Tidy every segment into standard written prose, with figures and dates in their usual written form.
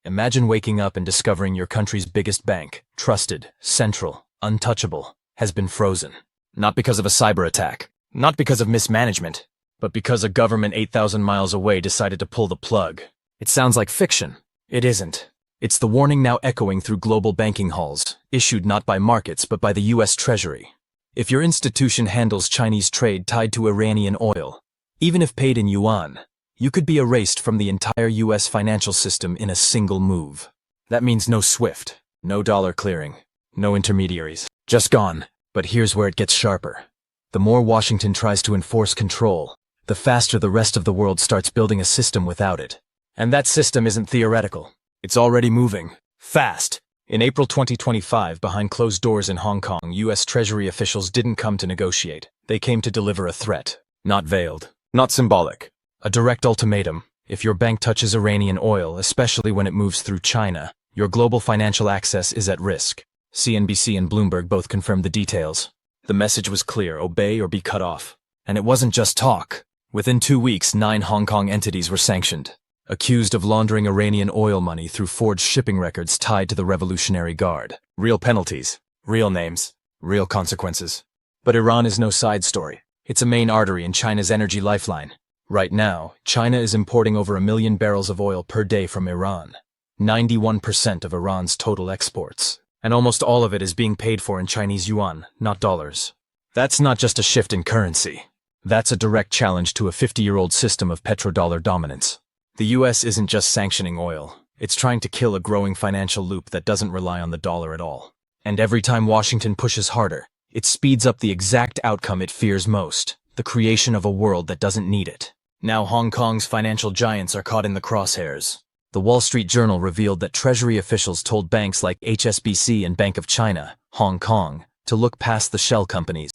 Imagine waking up and discovering your country's biggest bank, trusted, central, untouchable, has been frozen. Not because of a cyber attack, not because of mismanagement, but because a government 8,000 miles away decided to pull the plug. It sounds like fiction. It isn't. It's the warning now echoing through global banking halls, issued not by markets but by the US Treasury. If your institution handles Chinese trade tied to Iranian oil, even if paid in yuan, you could be erased from the entire US financial system in a single move. That means no SWIFT, no dollar clearing, no intermediaries. Just gone. But here's where it gets sharper. The more Washington tries to enforce control, the faster the rest of the world starts building a system without it. And that system isn't theoretical. It's already moving. Fast. In April 2025, behind closed doors in Hong Kong, US Treasury officials didn't come to negotiate. They came to deliver a threat. Not veiled. Not symbolic. A direct ultimatum. If your bank touches Iranian oil, especially when it moves through China, your global financial access is at risk. CNBC and Bloomberg both confirmed the details. The message was clear: obey or be cut off. And it wasn't just talk. Within 2 weeks, 9 Hong Kong entities were sanctioned, accused of laundering Iranian oil money through forged shipping records tied to the Revolutionary Guard. Real penalties, real names, real consequences. But Iran is no side story. It's a main artery in China's energy lifeline. Right now, China is importing over 1 million barrels of oil per day from Iran, 91% of Iran's total exports. And almost all of it is being paid for in Chinese yuan, not dollars. That's not just a shift in currency. That's a direct challenge to a 50-year-old system of petrodollar dominance. The US isn't just sanctioning oil. It's trying to kill a growing financial loop that doesn't rely on the dollar at all. And every time Washington pushes harder, it speeds up the exact outcome it fears most: the creation of a world that doesn't need it. Now Hong Kong's financial giants are caught in the crosshairs. The Wall Street Journal revealed that Treasury officials told banks like HSBC and Bank of China, Hong Kong, to look past the shell companies,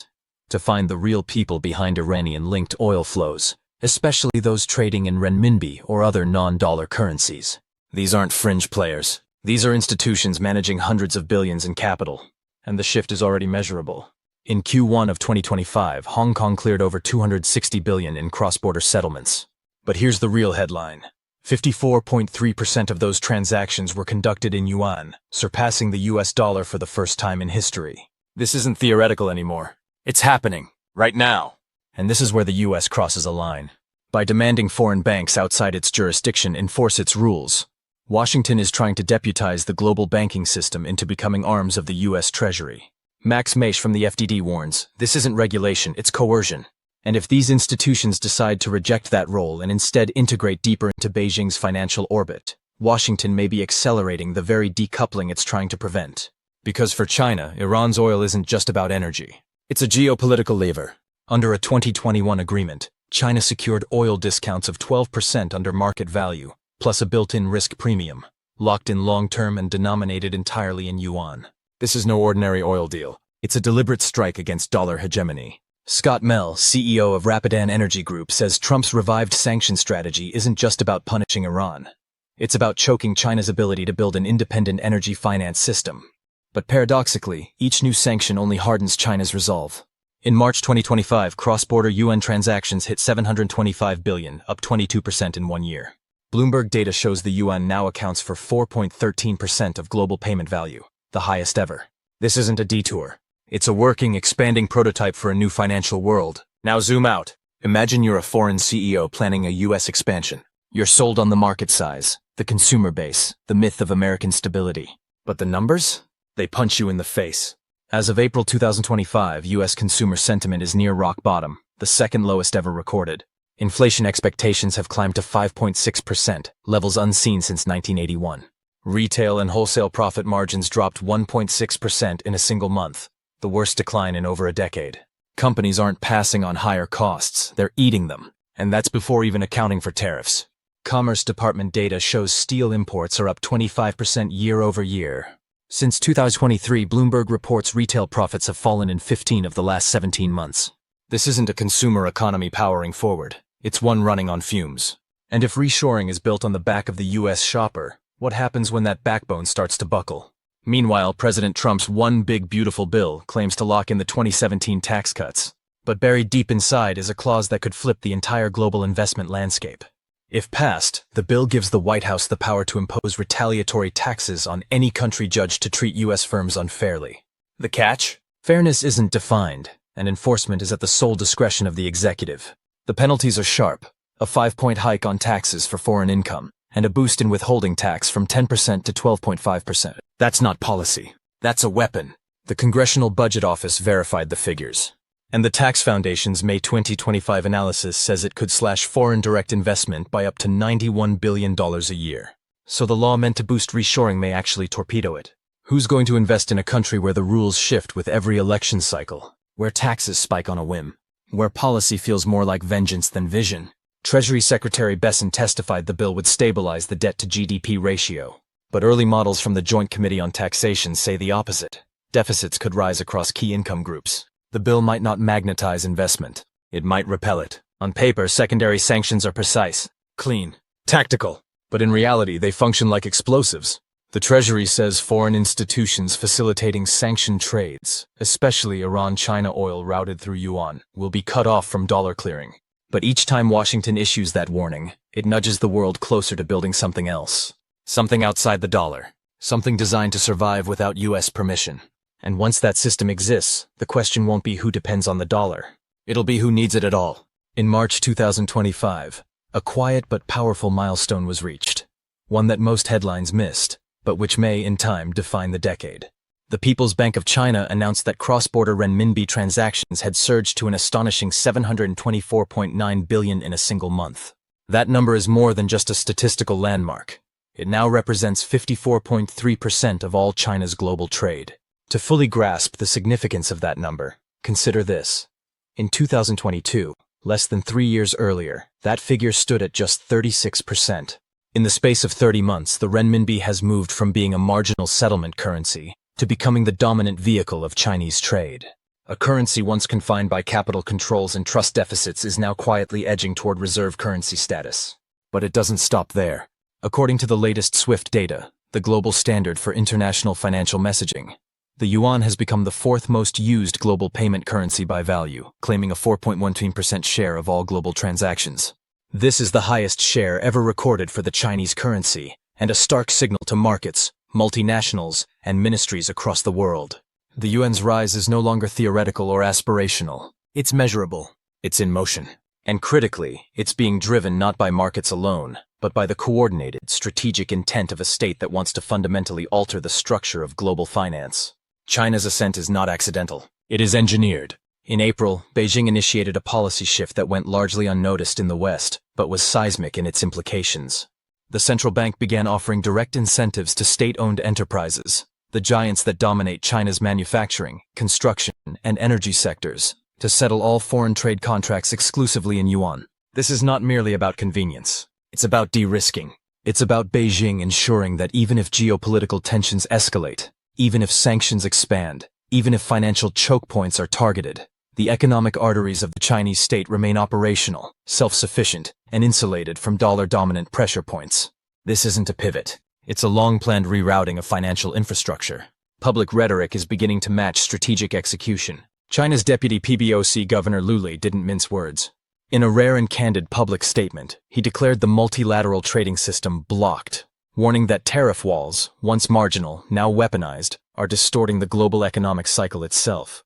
to find the real people behind Iranian-linked oil flows, especially those trading in renminbi or other non-dollar currencies. These aren't fringe players. These are institutions managing hundreds of billions in capital. And the shift is already measurable. In Q1 of 2025, Hong Kong cleared over $260 billion in cross-border settlements. But here's the real headline. 54.3% of those transactions were conducted in yuan, surpassing the US dollar for the first time in history. This isn't theoretical anymore. It's happening, right now. And this is where the US crosses a line. By demanding foreign banks outside its jurisdiction enforce its rules, Washington is trying to deputize the global banking system into becoming arms of the US Treasury. Max Maish from the FDD warns, this isn't regulation, it's coercion. And if these institutions decide to reject that role and instead integrate deeper into Beijing's financial orbit, Washington may be accelerating the very decoupling it's trying to prevent. Because for China, Iran's oil isn't just about energy. It's a geopolitical lever. Under a 2021 agreement, China secured oil discounts of 12% under market value, plus a built-in risk premium, locked in long-term and denominated entirely in yuan. This is no ordinary oil deal. It's a deliberate strike against dollar hegemony. Scott Mell, CEO of Rapidan Energy Group, says Trump's revived sanction strategy isn't just about punishing Iran. It's about choking China's ability to build an independent energy finance system. But paradoxically, each new sanction only hardens China's resolve. In March 2025, cross-border yuan transactions hit $725 billion, up 22% in 1 year. Bloomberg data shows the yuan now accounts for 4.13% of global payment value, the highest ever. This isn't a detour. It's a working, expanding prototype for a new financial world. Now zoom out. Imagine you're a foreign CEO planning a US expansion. You're sold on the market size, the consumer base, the myth of American stability. But the numbers? They punch you in the face. As of April 2025, US consumer sentiment is near rock bottom, the second lowest ever recorded. Inflation expectations have climbed to 5.6%, levels unseen since 1981. Retail and wholesale profit margins dropped 1.6% in a single month, the worst decline in over a decade. Companies aren't passing on higher costs, they're eating them. And that's before even accounting for tariffs. Commerce Department data shows steel imports are up 25% year over year. Since 2023, Bloomberg reports retail profits have fallen in 15 of the last 17 months. This isn't a consumer economy powering forward. It's one running on fumes. And if reshoring is built on the back of the US shopper, what happens when that backbone starts to buckle? Meanwhile, President Trump's One Big Beautiful Bill claims to lock in the 2017 tax cuts. But buried deep inside is a clause that could flip the entire global investment landscape. If passed, the bill gives the White House the power to impose retaliatory taxes on any country judged to treat U.S. firms unfairly. The catch? Fairness isn't defined, and enforcement is at the sole discretion of the executive. The penalties are sharp: a 5-point hike on taxes for foreign income, and a boost in withholding tax from 10% to 12.5%. That's not policy. That's a weapon. The Congressional Budget Office verified the figures. And the Tax Foundation's May 2025 analysis says it could slash foreign direct investment by up to $91 billion a year. So the law meant to boost reshoring may actually torpedo it. Who's going to invest in a country where the rules shift with every election cycle, where taxes spike on a whim, where policy feels more like vengeance than vision? Treasury Secretary Besson testified the bill would stabilize the debt-to-GDP ratio. But early models from the Joint Committee on Taxation say the opposite. Deficits could rise across key income groups. The bill might not magnetize investment. It might repel it. On paper, secondary sanctions are precise, clean, tactical. But in reality, they function like explosives. The Treasury says foreign institutions facilitating sanctioned trades, especially Iran-China oil routed through Yuan, will be cut off from dollar clearing. But each time Washington issues that warning, it nudges the world closer to building something else. Something outside the dollar. Something designed to survive without U.S. permission. And once that system exists, the question won't be who depends on the dollar. It'll be who needs it at all. In March 2025, a quiet but powerful milestone was reached. One that most headlines missed, but which may, in time, define the decade. The People's Bank of China announced that cross-border renminbi transactions had surged to an astonishing 724.9 billion in a single month. That number is more than just a statistical landmark. It now represents 54.3% of all China's global trade. To fully grasp the significance of that number, consider this. In 2022, less than 3 years earlier, that figure stood at just 36%. In the space of 30 months, the renminbi has moved from being a marginal settlement currency to becoming the dominant vehicle of Chinese trade. A currency once confined by capital controls and trust deficits is now quietly edging toward reserve currency status. But it doesn't stop there. According to the latest SWIFT data, the global standard for international financial messaging, the yuan has become the fourth most used global payment currency by value, claiming a 4.13% share of all global transactions. This is the highest share ever recorded for the Chinese currency, and a stark signal to markets, multinationals, and ministries across the world. The yuan's rise is no longer theoretical or aspirational. It's measurable. It's in motion. And critically, it's being driven not by markets alone, but by the coordinated, strategic intent of a state that wants to fundamentally alter the structure of global finance. China's ascent is not accidental. It is engineered. In April, Beijing initiated a policy shift that went largely unnoticed in the West, but was seismic in its implications. The central bank began offering direct incentives to state-owned enterprises, the giants that dominate China's manufacturing, construction, and energy sectors, to settle all foreign trade contracts exclusively in yuan. This is not merely about convenience. It's about de-risking. It's about Beijing ensuring that even if geopolitical tensions escalate, even if sanctions expand, even if financial choke points are targeted, the economic arteries of the Chinese state remain operational, self-sufficient, and insulated from dollar-dominant pressure points. This isn't a pivot. It's a long-planned rerouting of financial infrastructure. Public rhetoric is beginning to match strategic execution. China's deputy PBOC Governor Liu Lei didn't mince words. In a rare and candid public statement, he declared the multilateral trading system blocked, warning that tariff walls, once marginal, now weaponized, are distorting the global economic cycle itself.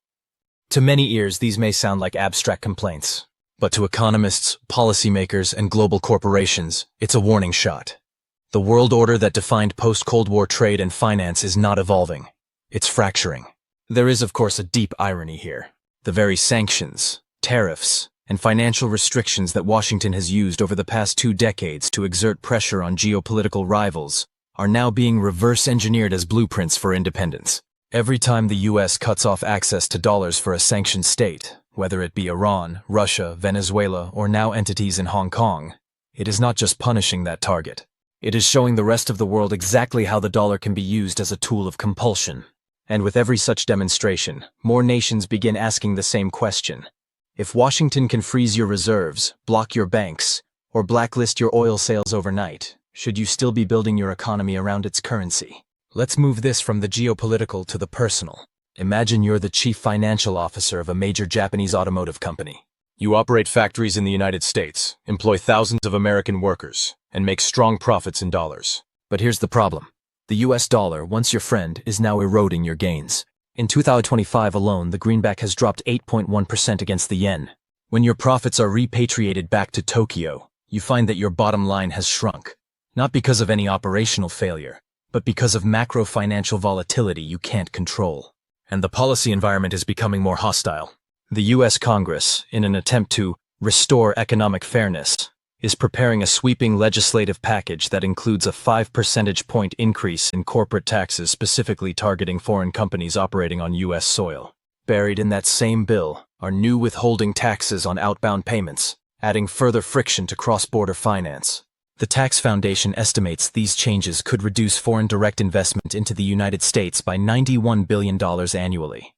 To many ears, these may sound like abstract complaints, but to economists, policymakers, and global corporations, it's a warning shot. The world order that defined post-Cold War trade and finance is not evolving. It's fracturing. There is, of course, a deep irony here. The very sanctions, tariffs, and financial restrictions that Washington has used over the past 2 decades to exert pressure on geopolitical rivals are now being reverse-engineered as blueprints for independence. Every time the U.S. cuts off access to dollars for a sanctioned state, whether it be Iran, Russia, Venezuela, or now entities in Hong Kong, it is not just punishing that target. It is showing the rest of the world exactly how the dollar can be used as a tool of compulsion. And with every such demonstration, more nations begin asking the same question. If Washington can freeze your reserves, block your banks, or blacklist your oil sales overnight, should you still be building your economy around its currency? Let's move this from the geopolitical to the personal. Imagine you're the chief financial officer of a major Japanese automotive company. You operate factories in the United States, employ thousands of American workers, and make strong profits in dollars. But here's the problem. The US dollar, once your friend, is now eroding your gains. In 2025 alone, the greenback has dropped 8.1% against the yen. When your profits are repatriated back to Tokyo, you find that your bottom line has shrunk. Not because of any operational failure, but because of macro-financial volatility you can't control. And the policy environment is becoming more hostile. The US Congress, in an attempt to restore economic fairness, is preparing a sweeping legislative package that includes a 5 percentage point increase in corporate taxes specifically targeting foreign companies operating on US soil. Buried in that same bill are new withholding taxes on outbound payments, adding further friction to cross-border finance. The Tax Foundation estimates these changes could reduce foreign direct investment into the United States by $91 billion annually.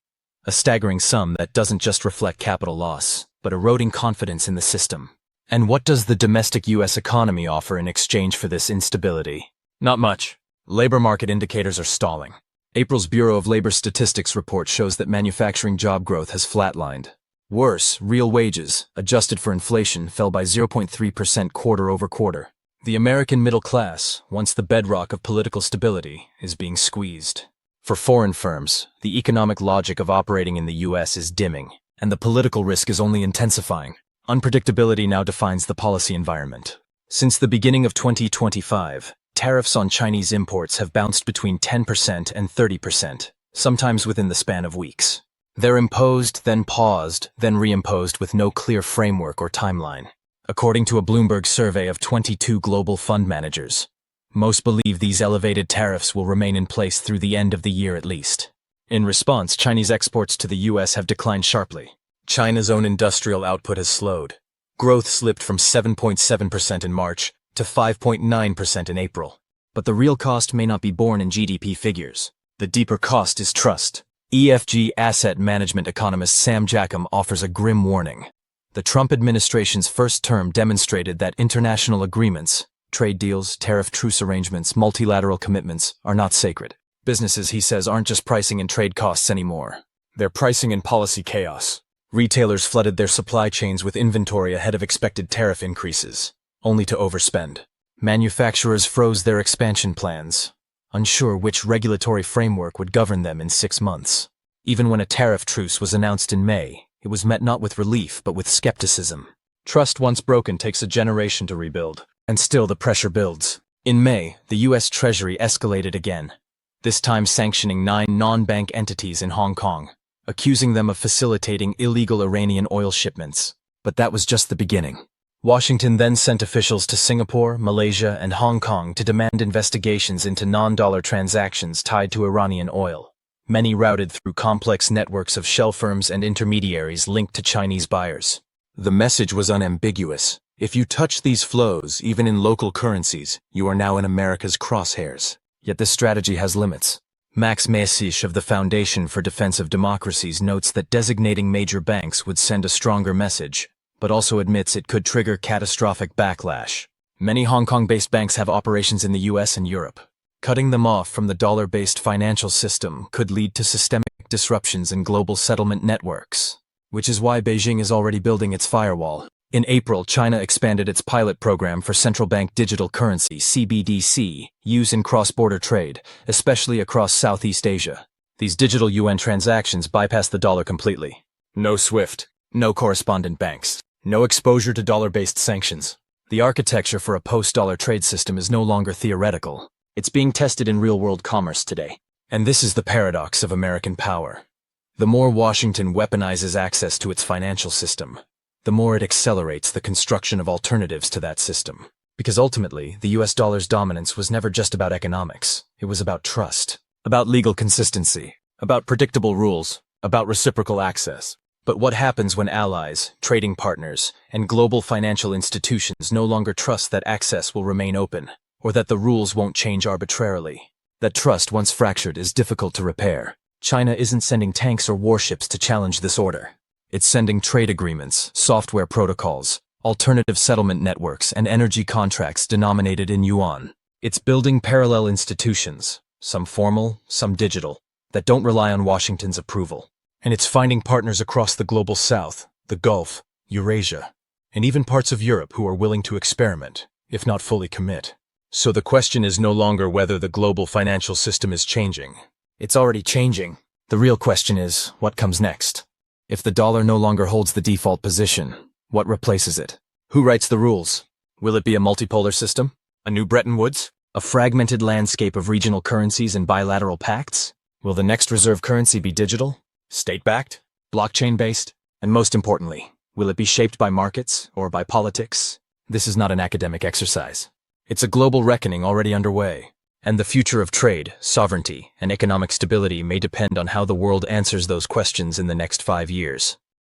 A staggering sum that doesn't just reflect capital loss, but eroding confidence in the system. And what does the domestic U.S. economy offer in exchange for this instability? Not much. Labor market indicators are stalling. April's Bureau of Labor Statistics report shows that manufacturing job growth has flatlined. Worse, real wages, adjusted for inflation, fell by 0.3% quarter over quarter. The American middle class, once the bedrock of political stability, is being squeezed. For foreign firms, the economic logic of operating in the U.S. is dimming, and the political risk is only intensifying. Unpredictability now defines the policy environment. Since the beginning of 2025, tariffs on Chinese imports have bounced between 10% and 30%, sometimes within the span of weeks. They're imposed, then paused, then reimposed with no clear framework or timeline. According to a Bloomberg survey of 22 global fund managers, most believe these elevated tariffs will remain in place through the end of the year at least. In response, Chinese exports to the U.S. have declined sharply. China's own industrial output has slowed. Growth slipped from 7.7% in March to 5.9% in April. But the real cost may not be borne in GDP figures. The deeper cost is trust. EFG asset management economist Sam Jackham offers a grim warning. The Trump administration's first term demonstrated that international agreements, trade deals, tariff truce arrangements, multilateral commitments, are not sacred. Businesses, he says, aren't just pricing in trade costs anymore. They're pricing in policy chaos. Retailers flooded their supply chains with inventory ahead of expected tariff increases, only to overspend. Manufacturers froze their expansion plans, unsure which regulatory framework would govern them in 6 months. Even when a tariff truce was announced in May, it was met not with relief but with skepticism. Trust once broken takes a generation to rebuild. And still the pressure builds. In May, the US Treasury escalated again, this time sanctioning 9 non-bank entities in Hong Kong, accusing them of facilitating illegal Iranian oil shipments. But that was just the beginning. Washington then sent officials to Singapore, Malaysia, and Hong Kong to demand investigations into non-dollar transactions tied to Iranian oil, many routed through complex networks of shell firms and intermediaries linked to Chinese buyers. The message was unambiguous. If you touch these flows, even in local currencies, you are now in America's crosshairs. Yet this strategy has limits. Max Mesisch of the Foundation for Defense of Democracies notes that designating major banks would send a stronger message, but also admits it could trigger catastrophic backlash. Many Hong Kong-based banks have operations in the US and Europe. Cutting them off from the dollar-based financial system could lead to systemic disruptions in global settlement networks, which is why Beijing is already building its firewall. In April, China expanded its pilot program for central bank digital currency, CBDC, use in cross-border trade, especially across Southeast Asia. These digital Yuan transactions bypass the dollar completely. No SWIFT, no correspondent banks, no exposure to dollar-based sanctions. The architecture for a post-dollar trade system is no longer theoretical. It's being tested in real-world commerce today. And this is the paradox of American power. The more Washington weaponizes access to its financial system, the more it accelerates the construction of alternatives to that system. Because ultimately, the US dollar's dominance was never just about economics. It was about trust, about legal consistency, about predictable rules, about reciprocal access. But what happens when allies, trading partners, and global financial institutions no longer trust that access will remain open, or that the rules won't change arbitrarily? That trust, once fractured, is difficult to repair. China isn't sending tanks or warships to challenge this order. It's sending trade agreements, software protocols, alternative settlement networks, and energy contracts denominated in yuan. It's building parallel institutions, some formal, some digital, that don't rely on Washington's approval. And it's finding partners across the global south, the Gulf, Eurasia, and even parts of Europe who are willing to experiment, if not fully commit. So the question is no longer whether the global financial system is changing. It's already changing. The real question is, what comes next? If the dollar no longer holds the default position, what replaces it? Who writes the rules? Will it be a multipolar system? A new Bretton Woods? A fragmented landscape of regional currencies and bilateral pacts? Will the next reserve currency be digital, state-backed, blockchain-based? And most importantly, will it be shaped by markets or by politics? This is not an academic exercise. It's a global reckoning already underway. And the future of trade, sovereignty, and economic stability may depend on how the world answers those questions in the next 5 years.